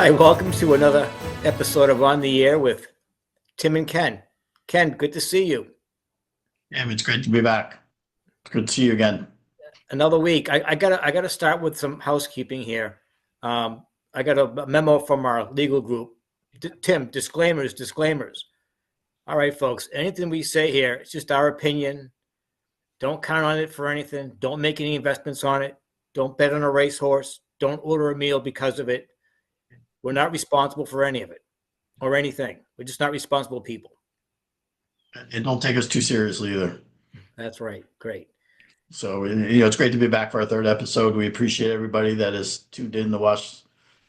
Hi, welcome to another episode of On the Air with Tim and Ken. Ken, good to see you. Yeah, it's great to be back. Good to see you again. Another week. I gotta start with some housekeeping here. I got a memo from our legal group. Tim, disclaimers. All right, folks. Anything we say here, it's just our opinion. Don't count on it for anything. Don't make any investments on it. Don't bet on a racehorse. Don't order a meal because of it. We're not responsible for any of it or anything. We're just not responsible people. And don't take us too seriously either. That's right. Great. So, it's great to be back for our third episode. We appreciate everybody that has tuned in to watch,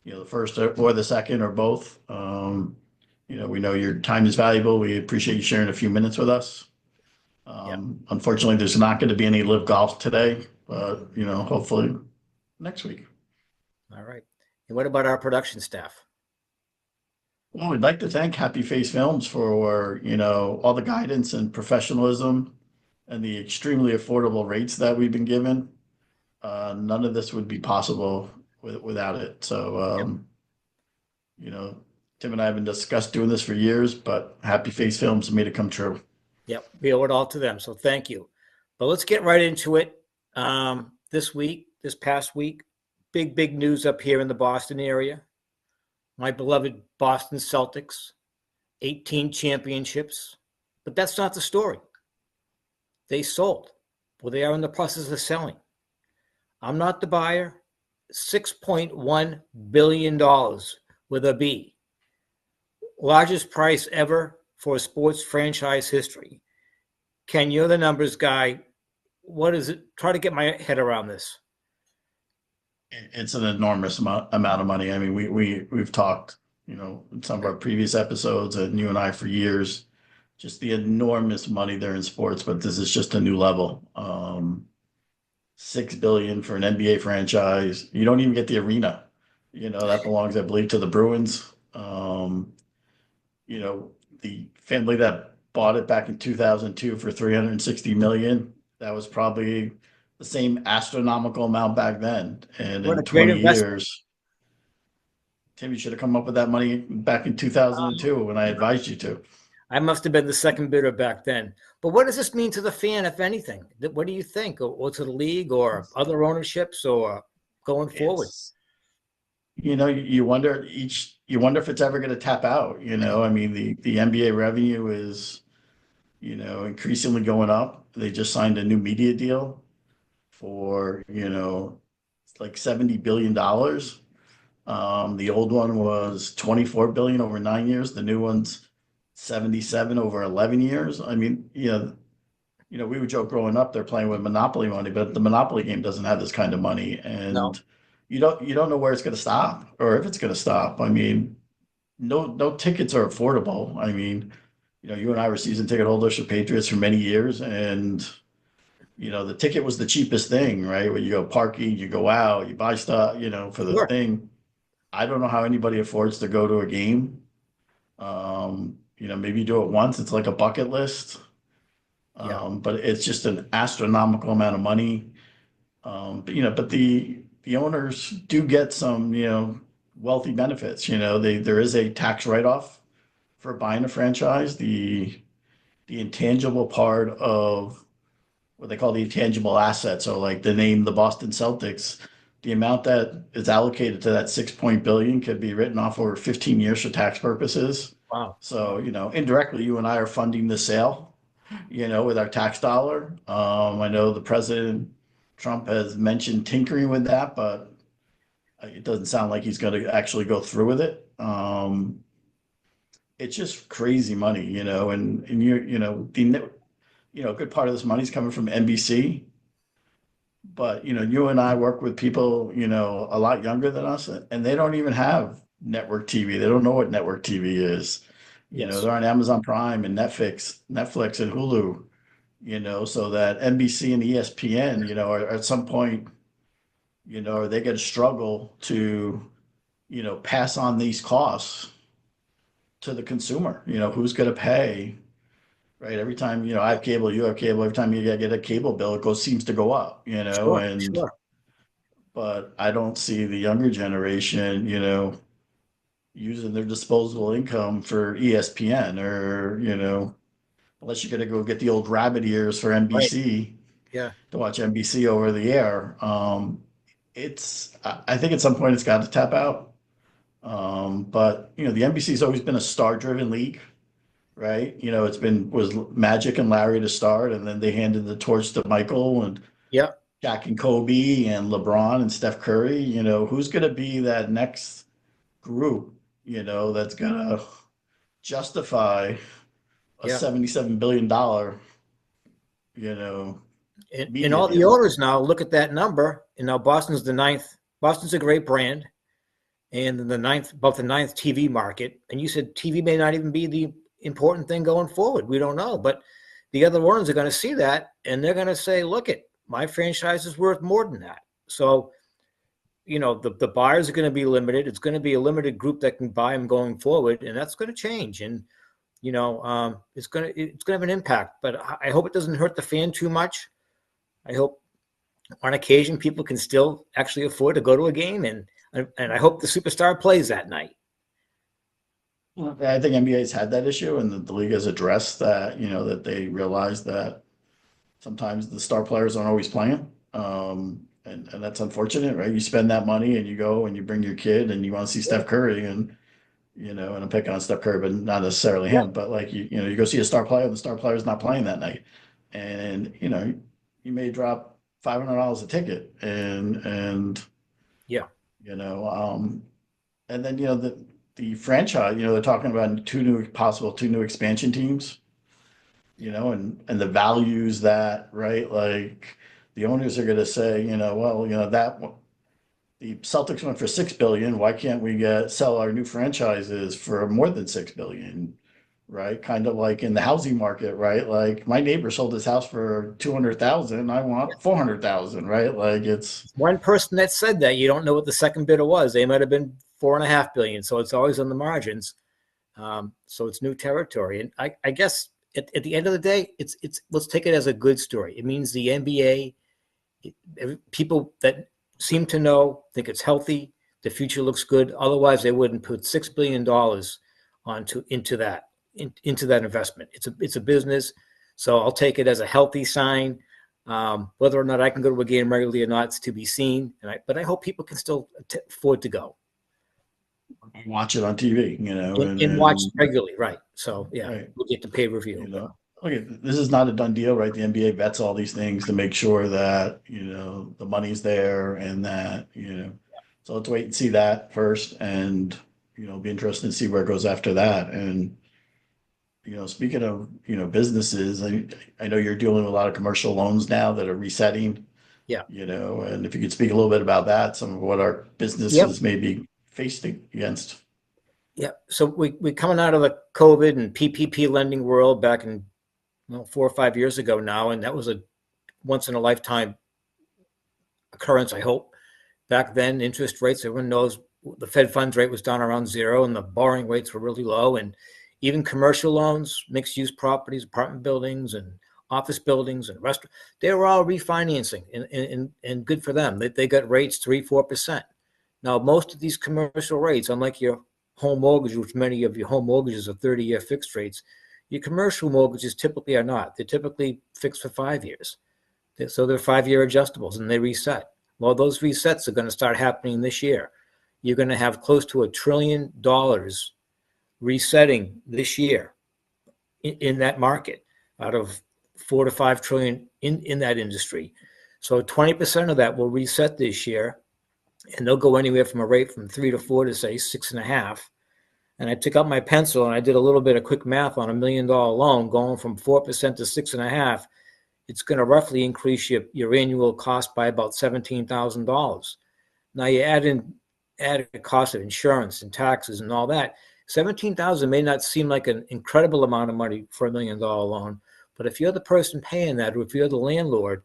the first or the second or both. We know your time is valuable. We appreciate you sharing a few minutes with us. Unfortunately, there's not going to be any live golf today, but, hopefully next week. All right. And what about our production staff? Well, we'd like to thank Happy Face Films for, all the guidance and professionalism and the extremely affordable rates that we've been given. None of this would be possible without it. So, Tim and I have been discussed doing this for years, but Happy Face Films made it come true. Yep. We owe it all to them. So thank you. But let's get right into it. This past week, big news up here in the Boston area. My beloved Boston Celtics, 18 championships. But that's not the story. They sold. Well, they are in the process of selling. I'm not the buyer. $6.1 billion with a B. Largest price ever for a sports franchise history. Ken, you're the numbers guy. What is it? Try to get my head around this. It's an enormous amount of money. I mean, we've talked, in some of our previous episodes, and you and I for years, just the enormous money there in sports. But this is just a new level. $6 billion for an NBA franchise. You don't even get the arena. That belongs, I believe, to the Bruins. The family that bought it back in 2002 for $360 million. That was probably the same astronomical amount back then. And in 20 years, Tim, you should have come up with that money back in 2002 when I advised you to. I must have been the second bidder back then. But what does this mean to the fan, if anything? What do you think? Or to the league or other ownerships or going forward? You wonder if it's ever going to tap out. I mean, the NBA revenue is, increasingly going up. They just signed a new media deal for, like $70 billion. The old one was $24 billion over 9 years. The new one's 77 over 11 years. I mean, we would joke growing up, they're playing with Monopoly money, but the Monopoly game doesn't have this kind of money. And No. you don't know where it's going to stop or if it's going to stop. I mean, no tickets are affordable. I mean, you and I were season ticket holders for Patriots for many years, and the ticket was the cheapest thing, right? When you go parking, you go out, you buy stuff, for the Sure. thing. I don't know how anybody affords to go to a game. Maybe you do it once. It's like a bucket list. But it's just an astronomical amount of money. But the owners do get some, wealthy benefits. There is a tax write-off for buying a franchise. The intangible part of what they call the intangible assets. So like the name, the Boston Celtics, the amount that is allocated to that $6 billion could be written off over 15 years for tax purposes. Wow. So, indirectly, you and I are funding the sale, with our tax dollar. I know the President Trump has mentioned tinkering with that, but it doesn't sound like he's going to actually go through with it. It's just crazy money, and a good part of this money is coming from NBC. But, you and I work with people, a lot younger than us, and they don't even have network TV. They don't know what network TV is. Yes. They're on Amazon Prime and Netflix and Hulu, so that NBC and ESPN, are at some point, are they going to struggle to, pass on these costs to the consumer? Who's going to pay, right? Every time, I have cable, you have cable. Every time you get a cable bill, seems to go up, Sure. but I don't see the younger generation, using their disposable income for ESPN, or, unless you're going to go get the old rabbit ears for Right. NBC Yeah. to watch NBC over the air. I think at some point it's got to tap out. But the NBC's always been a star-driven league, right? Was Magic and Larry to start, and then they handed the torch to Michael and Yeah. Shaq and Kobe and LeBron and Steph Curry. Who's going to be that next group, that's going to justify a Yeah. $77 billion, you know, And media all the deal. owners now look at that number, and now Boston's the ninth. Boston's a great brand, and the ninth, about the ninth TV market. And you said TV may not even be the important thing going forward. We don't know, but the other owners are going to see that, and they're going to say, "Look, my franchise is worth more than that." So, the buyers are going to be limited. It's going to be a limited group that can buy them going forward, and that's going to change. And it's going to have an impact. But I hope it doesn't hurt the fan too much. I hope on occasion people can still actually afford to go to a game, and I hope the superstar plays that night. I think NBA's had that issue, and the league has addressed that. That they realize that sometimes the star players aren't always playing, and that's unfortunate, right? You spend that money and you go and you bring your kid and you want to see Steph Curry, and I'm picking on Steph Curry, but not necessarily Yeah, him. But like you go see a star player, and the star player's not playing that night, and you may drop $500 a ticket, and yeah, you know, and then the franchise, they're talking about two new expansion teams, and the values that, right, like the owners are going to say, well, that the Celtics went for 6 billion. Why can't we sell our new franchises for more than 6 billion? Right, kind of like in the housing market, right? Like my neighbor sold his house for 200,000. I want 400,000, right? Like it's one person that said that. You don't know what the second bidder was. They might have been 4.5 billion. So it's always on the margins. So it's new territory. And I guess at the end of the day, it's let's take it as a good story. It means the NBA, people that seem to know think it's healthy. The future looks good. Otherwise, they wouldn't put $6 billion into that investment. It's a business, so I'll take it as a healthy sign. Whether or not I can go to a game regularly or not is to be seen. But I hope people can still afford to go watch it on TV, and watch regularly, right? So yeah, right, we'll get the pay per you view. know. Okay, this is not a done deal, right? The NBA vets all these things to make sure that, the money's there, and that, so let's wait and see that first, and, be interested to see where it goes after that. And, speaking of, businesses, I know you're dealing with a lot of commercial loans now that are resetting, Yeah. and if you could speak a little bit about that, some of what our Yep. businesses may be facing against. Yeah. So we're coming out of the COVID and PPP lending world back in 4 or 5 years ago now, and that was a once in a lifetime occurrence. I hope. Back then, interest rates, everyone knows the Fed funds rate was down around zero, and the borrowing rates were really low. And even commercial loans, mixed use properties, apartment buildings, and office buildings and restaurants, they were all refinancing, and good for them. They got rates 3-4%. Now, most of these commercial rates, unlike your home mortgage, which many of your home mortgages are 30-year fixed rates, your commercial mortgages typically are not. They're typically fixed for 5 years. So they're 5-year adjustables, and they reset. Well, those resets are going to start happening this year. You're going to have close to $1 trillion resetting this year in that market out of 4 to 5 trillion in that industry. So 20% of that will reset this year, and they'll go anywhere from a rate from 3 to 4 to say 6.5. And I took out my pencil and I did a little bit of quick math on $1 million loan going from 4% to 6.5. It's going to roughly increase your annual cost by about $17,000. Now you add the cost of insurance and taxes and all that. 17,000 may not seem like an incredible amount of money for $1 million loan, but if you're the person paying that, or if you're the landlord,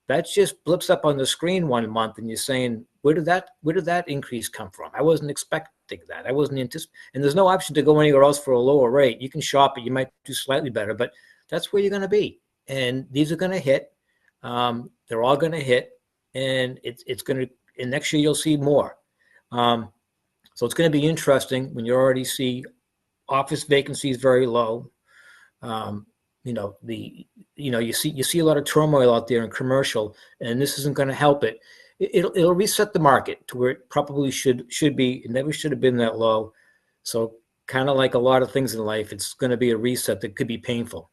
that just blips up on the screen one month, and you're saying, where did that increase come from? I wasn't expecting that. I wasn't anticipating, and there's no option to go anywhere else for a lower rate. You can shop it, you might do slightly better, but that's where you're going to be. And these are going to hit. They're all going to hit, and it's going to. And next year you'll see more. So it's going to be interesting when you already see office vacancies very low. Um, you know the you see a lot of turmoil out there in commercial, and this isn't going to help it. It'll reset the market to where it probably should be. It never should have been that low. So kind of like a lot of things in life, it's going to be a reset that could be painful.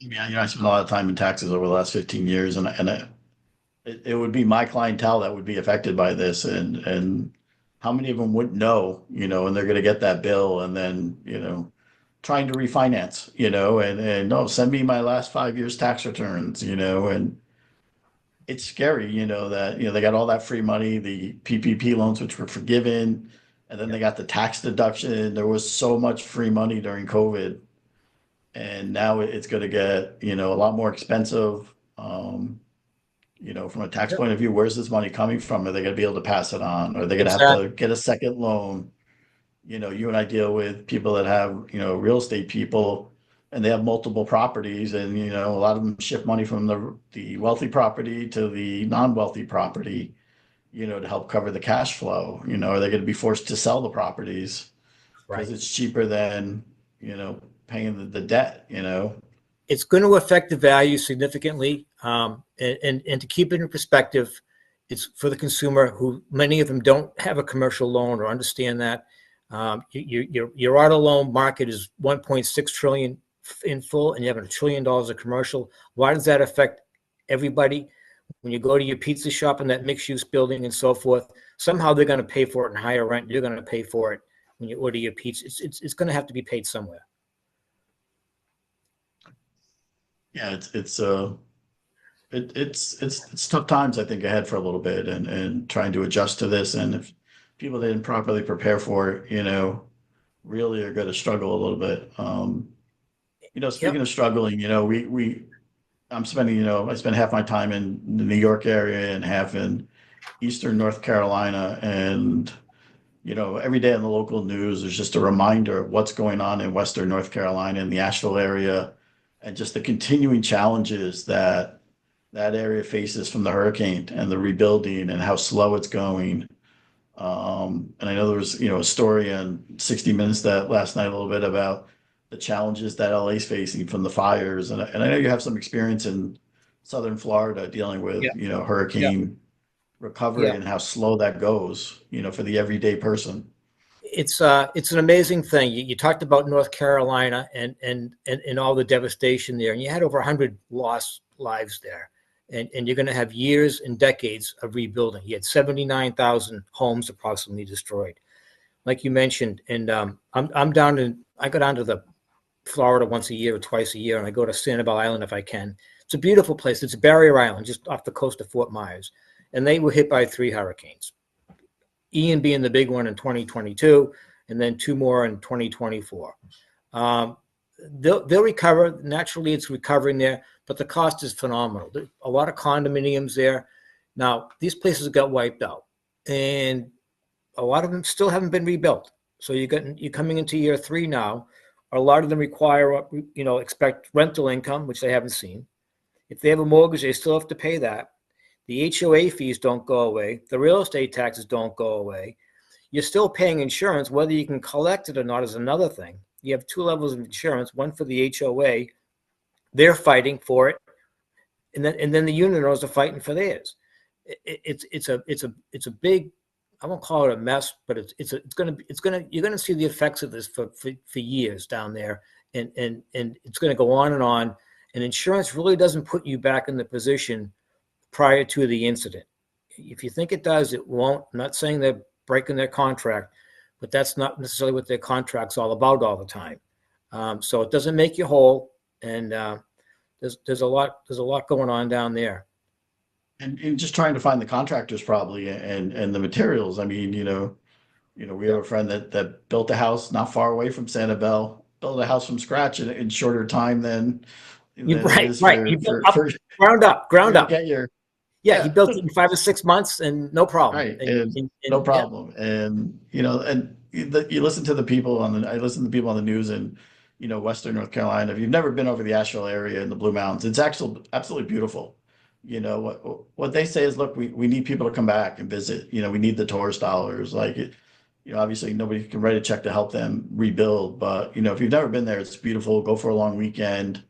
Yeah, I spent a lot of time in taxes over the last 15 years, it would be my clientele that would be affected by this, and how many of them wouldn't know, and they're going to get that bill, and then, trying to refinance, and no, send me my last 5 years tax returns, and it's scary, that, they got all that free money, the PPP loans, which were forgiven, and then Yeah, they got the tax deduction. There was so much free money during COVID, and now it's going to get, a lot more expensive. From a tax yeah, point of view, where's this money coming from? Are they going to be able to pass it on? Are they going to have to exactly. get a second loan? You and I deal with people that have, real estate people, and they have multiple properties, and, a lot of them shift money from the wealthy property to the non-wealthy property, to help cover the cash flow. Are they going to be forced to sell the properties Right. because it's cheaper than, paying the debt? It's going to affect the value significantly. And to keep it in perspective, it's for the consumer who many of them don't have a commercial loan or understand that. Your auto loan market is 1.6 trillion in full, and you have $1 trillion of commercial. Why does that affect everybody? When you go to your pizza shop in that mixed use building and so forth, somehow they're going to pay for it in higher rent. You're going to pay for it when you order your pizza. It's going to have to be paid somewhere. Yeah, it's tough times, I think, ahead for a little bit, and trying to adjust to this. And if people didn't properly prepare for it, really are going to struggle a little bit. Speaking Yep. of struggling, I'm spending, I spend half my time in the New York area and half in Eastern North Carolina. And, every day in the local news, there's just a reminder of what's going on in Western North Carolina in the Asheville area, and just the continuing challenges that area faces from the hurricane and the rebuilding and how slow it's going. And I know there was, a story on 60 Minutes that last night a little bit about the challenges that LA's facing from the fires. And I know you have some experience in Southern Florida dealing Yeah. with, Yeah. hurricane recovery Yeah. and how slow that goes, for the everyday person. It's an amazing thing. You talked about North Carolina and all the devastation there, and you had over 100 lost lives there, and you're going to have years and decades of rebuilding. You had 79,000 homes approximately destroyed, like you mentioned. And I go down to the Florida once a year or twice a year, and I go to Sanibel Island if I can. It's a beautiful place. It's a barrier island just off the coast of Fort Myers, and they were hit by 3 hurricanes. Ian being the big one in 2022, and then 2 more in 2024. Um, they'll recover. Naturally, it's recovering there, but the cost is phenomenal. There's a lot of condominiums there. Now, these places got wiped out, and a lot of them still haven't been rebuilt. So you're coming into year 3 now. A lot of them require, expect rental income, which they haven't seen. If they have a mortgage, they still have to pay that. The HOA fees don't go away. The real estate taxes don't go away. You're still paying insurance. Whether you can collect it or not is another thing. You have 2 levels of insurance, one for the HOA. They're fighting for it. And then the unit owners are fighting for theirs. It's a big, I won't call it a mess, but you're gonna see the effects of this for years down there, and it's gonna go on and on. And insurance really doesn't put you back in the position prior to the incident. If you think it does, it won't. I'm not saying they're breaking their contract, but that's not necessarily what their contract's all about all the time. So it doesn't make you whole, and there's a lot going on down there. And just trying to find the contractors probably, and the materials. I mean, we have Yeah, a friend that built a house not far away from Sanibel, built a house from scratch in shorter time you than it right, is right. He built up for ground you to up. get your, Yeah, he yeah, built it in 5 or 6 months, and no problem. right, And, and and, no and yeah, problem. And you listen to the people I listen to people on the news in, Western North Carolina. If you've never been over the Asheville area in the Blue Mountains, it's actually absolutely beautiful. What they say is, look, we need people to come back and visit. We need the tourist dollars. Like, obviously nobody can write a check to help them rebuild, but if you've never been there, it's beautiful. Go for a long weekend.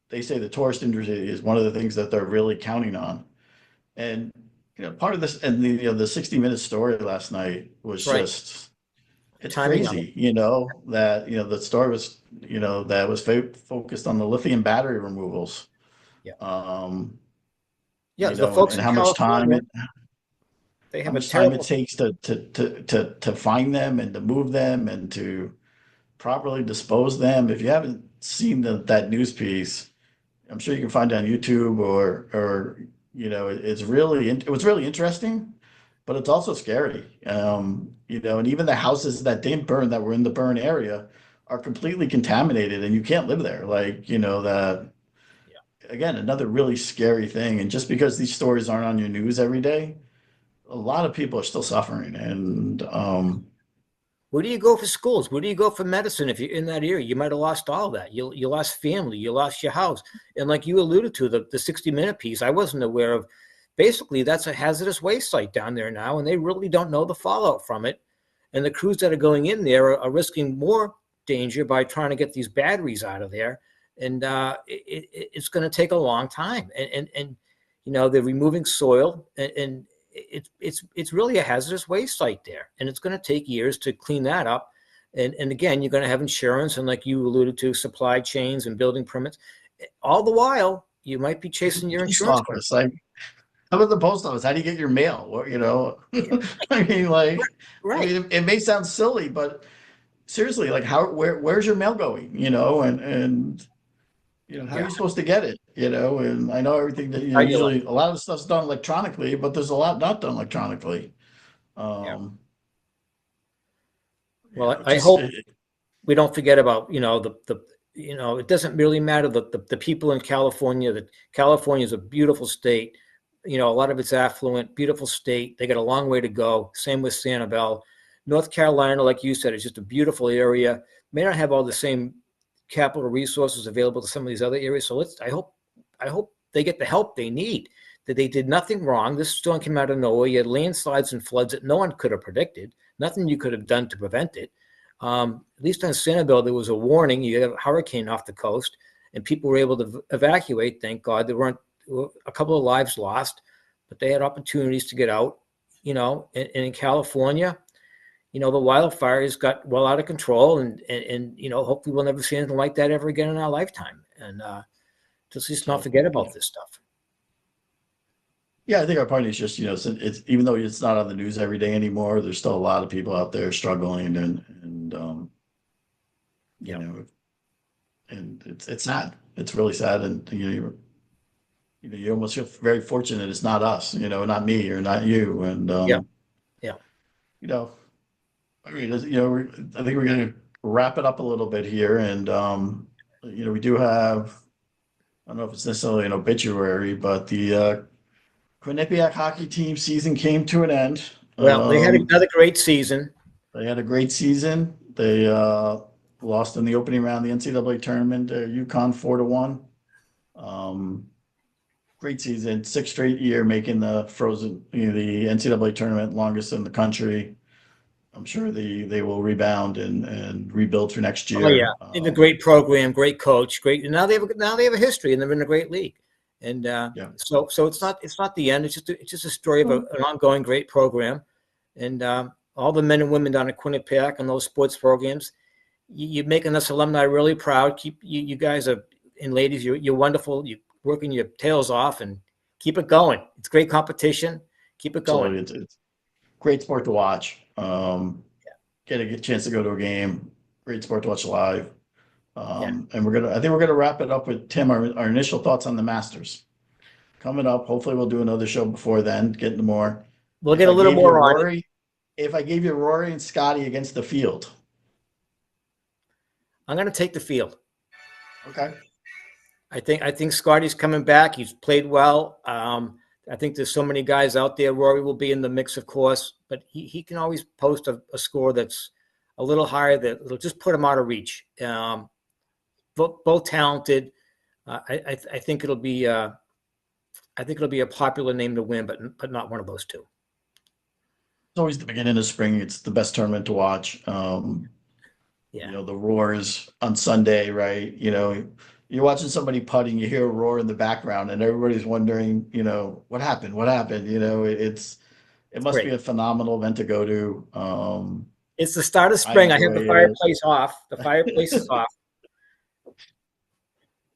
They say the tourist industry is one of the things that they're really counting on. And part of this, and the 60 Minutes story last night was That's right. just, it's Timing of it. crazy, that the story was, that was focused on the lithium battery removals. Yeah. Um, Yeah. The folks and in how much time California, it they how have a much time it terrible. takes to find them and to move them and to properly dispose them. If you haven't seen that news piece, I'm sure you can find it on YouTube or it was really interesting, but it's also scary. And even the houses that didn't burn that were in the burn area are completely contaminated and you can't live there. That Yeah. again, another really scary thing. And just because these stories aren't on your news every day, a lot of people are still suffering. And Where do you go for schools? Where do you go for medicine if you're in that area? You might have lost all that. You lost family. You lost your house. And like you alluded to, the 60-minute piece, I wasn't aware of. Basically, that's a hazardous waste site down there now, and they really don't know the fallout from it. And the crews that are going in there are risking more danger by trying to get these batteries out of there. And it's going to take a long time. And they're removing soil, and it's really a hazardous waste site there, and it's going to take years to clean that up. And again, you're going to have insurance, and like you alluded to, supply chains and building permits. All the while, you might be chasing your post insurance company. office, how about the post office? How do you get your mail? I mean, Right. it may sound silly, but seriously, where's your mail going? How are Yeah. you supposed to get it? And I know everything that, How you like? usually a lot of stuff's done electronically, but there's a lot not done electronically. Yeah. Um, Well, I just, hope we don't forget about it doesn't really matter the people in California. That California is a beautiful state. A lot of it's affluent, beautiful state. They got a long way to go. Same with Sanibel. North Carolina, like you said, is just a beautiful area. May not have all the same capital resources available to some of these other areas. So I hope they get the help they need. That they did nothing wrong. This storm came out of nowhere. You had landslides and floods that no one could have predicted. Nothing you could have done to prevent it. At least on Sanibel, there was a warning. You had a hurricane off the coast, and people were able to evacuate. Thank God there weren't a couple of lives lost, but they had opportunities to get out. And in California, the wildfires got well out of control, and hopefully we'll never see anything like that ever again in our lifetime. And just not so, forget about this stuff. yeah, I think our point is just, it's even though it's not on the news every day anymore, there's still a lot of people out there struggling and you Yeah. know, and it's sad. It's really sad, and you almost feel very fortunate it's not us, not me or not you, and Yeah. Yeah. you know, I mean, I think we're going to wrap it up a little bit here, and we do have, I don't know if it's necessarily an obituary, but the Quinnipiac hockey team season came to an end. Well, they had another great season. They had a great season. They lost in the opening round of the NCAA tournament, UConn 4-1. Great season, sixth straight year making the the NCAA tournament, longest in the country. I'm sure they will rebound and rebuild for next Oh yeah, year. they have a great program, great coach, great. And now they have a history, and they're in a great league. And Yeah. so it's not the end. It's just a story of an ongoing great program, and all the men and women down at Quinnipiac and those sports programs. You're making us alumni really proud. Keep you guys are and ladies, you're wonderful. You're working your tails off, and keep it going. It's great competition. Keep it going. Absolutely. It's great sport to watch. Get a good chance to go to a game. Great sport to watch live. Yeah, And I think we're gonna wrap it up with Tim, our initial thoughts on the Masters. Coming up, hopefully we'll do another show before then, get into more. we'll If get a I little gave you more on it. Rory, if I gave you Rory and Scotty against the field, I'm going to take the field. okay. I think Scotty's coming back. He's played well. I think there's so many guys out there. Rory will be in the mix, of course, but he can always post a score that's a little higher that'll just put him out of reach. Both talented. I think it'll be a popular name to win, but not one of those two. It's always the beginning of spring. It's the best tournament to watch. Yeah, The roars on Sunday, right? You're watching somebody putting, you hear a roar in the background, and everybody's wondering, what happened? What happened? It it's must be great. a phenomenal event to go to. It's the start of I spring. I have enjoy the it. fireplace off. The fireplace is off,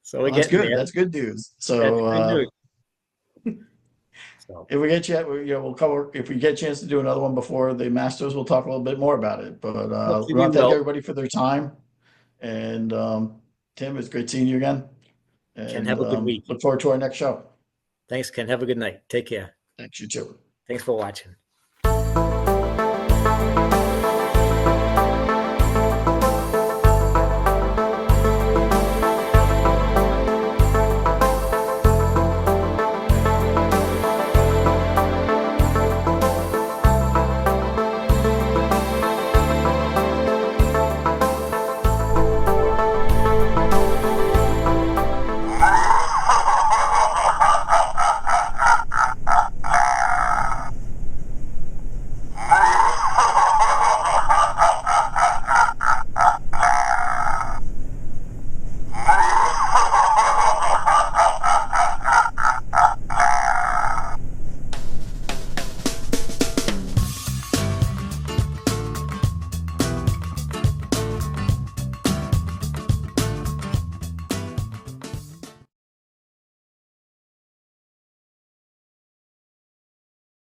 so we're Well, that's getting good. there. That's good news. That's So, good news. So if we get you, we'll cover. If we get a chance to do another one before the Masters, we'll talk a little bit more about it. But hopefully we we want to thank will. everybody for their time. And Tim, it's great seeing you again. Ken, And have a good week. look forward to our next show. Thanks, Ken. Have a good night. Take care. Thanks, you too. Thanks for watching.